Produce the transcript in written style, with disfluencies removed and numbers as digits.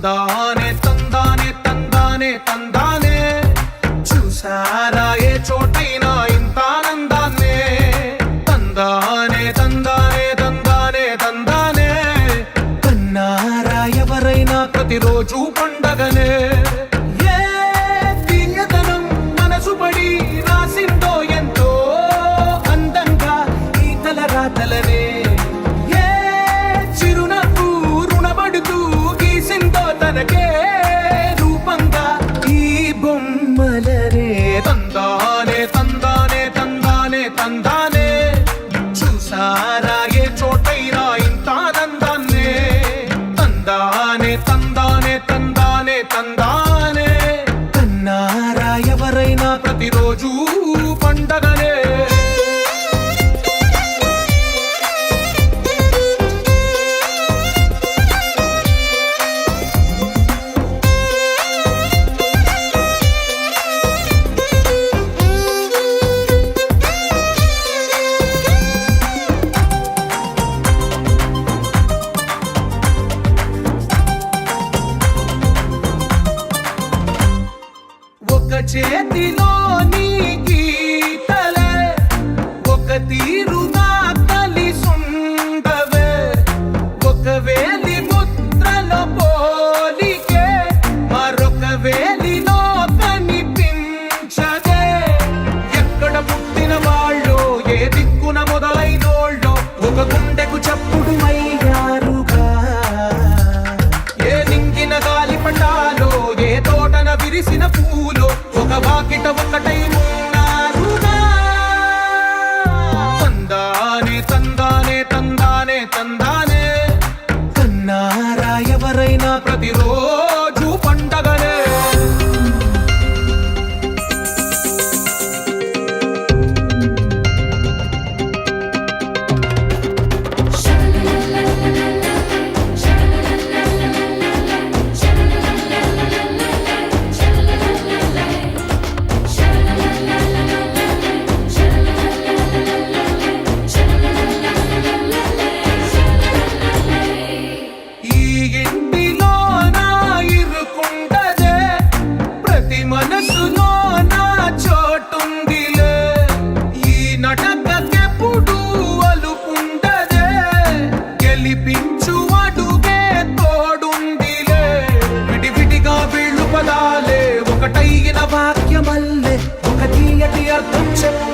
తందానే తందానే తందానే తందానే చూసారా ఏ చోటైనా ఇంత ఆనందాన్నే తందానే తందానే తందానే తందానే కన్నారా ఎవరైనా ప్రతిరోజు పండగనే రాతలనే ఏ చిరునవ్వు రుణపడుతూ గీసిందో తనకే రూపంగా ఈ బొమ్మలనే తందానే తందానే తందానే తందానే చూసారా ఏ చోటైనా ఇంత ఆనందాన్నే తందానే తందానే తందానే తందానే కన్నారా ఎవరైనా ప్రతిరోజు పండగనే ఒక చేతిలో నీ గీతలే ఒక తీరుగా కలిసుండవే ఒక వేలి ముద్రలో పోలికే మరొక వేలిలో కనిపించదే ఎక్కడ పుట్టిన వాళ్ళు ఏ దిక్కున మొదలైనోళ్ళో ఒక గుండెకు చప్పుడు అయ్యారుగా ఏ నింగిన గాలి పటాలో ఏ తోటన విరిసిన పూలో ఒక వాకిట ఒకటై ఉన్నారుగా తందానే తందానే తందానే తందానే కన్నారా ఎవరైనా ప్రతిరోజు పండగనే మనసులో నా చోటుందిలే ఈ నటకెప్పుడు అలుపుండదే గెలిపించు అడుగే తోడుందిలే విడివిడిగా వీళ్ళు పదాలే ఒకటైన వాక్యమల్లే ఒక తీయటి అర్థం చెప్పు